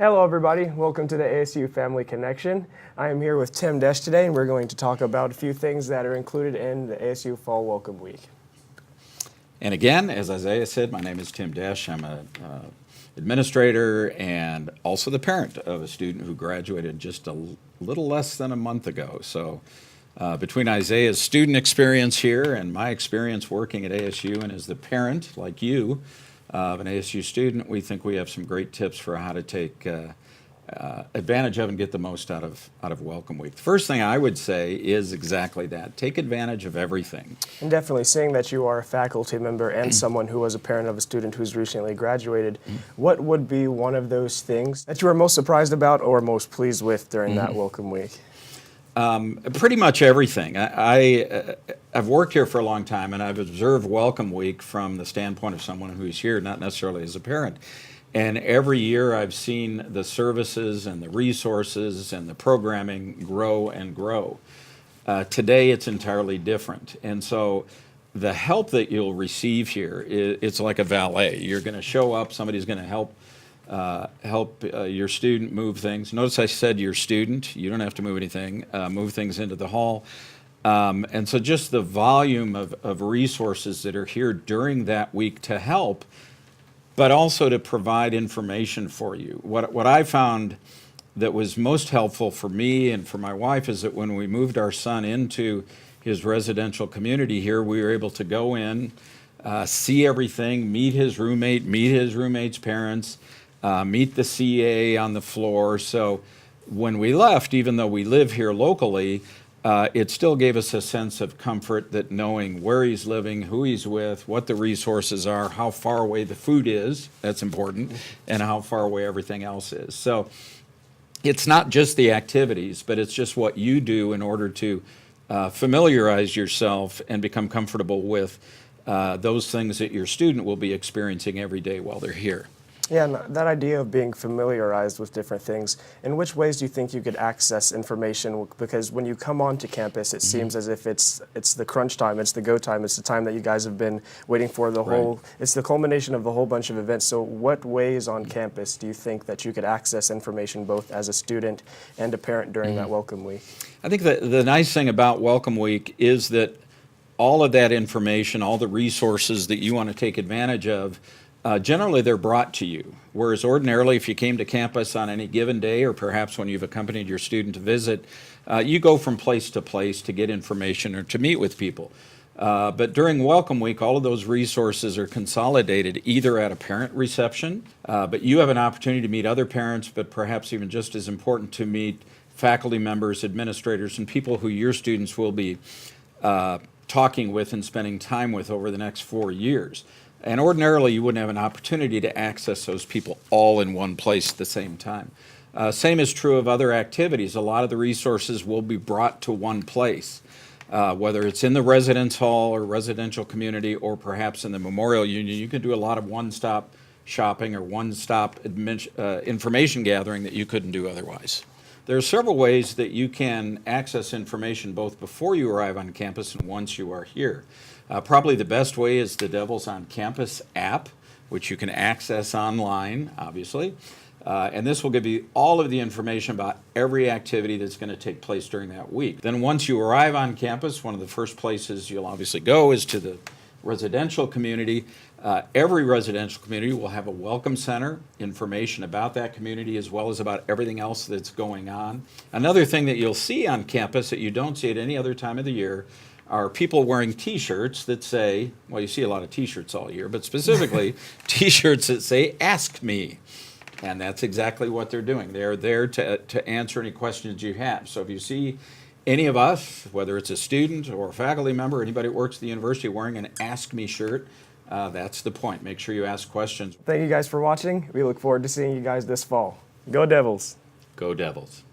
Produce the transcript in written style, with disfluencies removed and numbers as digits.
Hello everybody, welcome to the ASU Family Connection. I am here with Tim Desch today and we're going to talk about a few things that are included in the ASU Fall Welcome Week. And again, as Isaiah said, my name is Tim Desch. I'm an administrator and also the parent of a student who graduated just a little less than a month ago. So between Isaiah's student experience here and my experience working at ASU and as the parent, like you, of an ASU student, we think we have some great tips for how to take advantage of and get the most out of Welcome Week. The first thing I would say is exactly that. Take advantage of everything. And definitely, seeing that you are a faculty member and someone who was a parent of a student who's recently graduated, what would be one of those things that you were most surprised about or most pleased with during that Welcome Week? Pretty much everything. I've worked here for a long time, and I've observed Welcome Week from the standpoint of someone who's here, not necessarily as a parent. And every year I've seen the services and the resources and the programming grow and grow. Today it's entirely different. And so the help that you'll receive here, it's like a valet. You're going to show up, somebody's going to help your student move things. Notice I said your student. You don't have to move anything. Move things into the hall. And so just the volume of resources that are here during that week to help, but also to provide information for you. What I found that was most helpful for me and for my wife is that when we moved our son into his residential community here, we were able to go in, see everything, meet his roommate, meet his roommate's parents, meet the CA on the floor. So when we left, even though we live here locally, it still gave us a sense of comfort that knowing where he's living, who he's with, what the resources are, how far away the food is, that's important, and how far away everything else is. So it's not just the activities, but it's just what you do in order to familiarize yourself and become comfortable with those things that your student will be experiencing every day while they're here. Yeah, and that idea of being familiarized with different things, in which ways do you think you could access information? Because when you come onto campus, it seems as if it's the crunch time, it's the go time, it's the time that you guys have been waiting for the whole, it's the culmination of the whole bunch of events. So what ways on campus do you think that you could access information both as a student and a parent during that Welcome Week? I think that the nice thing about Welcome Week is that all of that information, all the resources that you want to take advantage of, generally they're brought to you, whereas ordinarily if you came to campus on any given day or perhaps when you've accompanied your student to visit, you go from place to place to get information or to meet with people. But during Welcome Week, all of those resources are consolidated either at a parent reception, but you have an opportunity to meet other parents, but perhaps even just as important to meet faculty members, administrators, and people who your students will be talking with and spending time with over the next 4 years. And ordinarily, you wouldn't have an opportunity to access those people all in one place at the same time. Same is true of other activities. A lot of the resources will be brought to one place, whether it's in the residence hall or residential community or perhaps in the Memorial Union. You can do a lot of one-stop shopping or one-stop information gathering that you couldn't do otherwise. There are several ways that you can access information both before you arrive on campus and once you are here. Probably the best way is the Devils on Campus app, which you can access online, obviously. And this will give you all of the information about every activity that's going to take place during that week. Then once you arrive on campus, one of the first places you'll obviously go is to the residential community. Every residential community will have a welcome center, information about that community as well as about everything else that's going on. Another thing that you'll see on campus that you don't see at any other time of the year are people wearing t-shirts that say, well, you see a lot of t-shirts all year, but specifically t-shirts that say, "Ask me." And that's exactly what they're doing. They're there to answer any questions you have. So if you see any of us, whether it's a student or a faculty member, anybody that works at the university wearing an Ask Me shirt, that's the point. Make sure you ask questions. Thank you guys for watching. We look forward to seeing you guys this fall. Go Devils! Go Devils.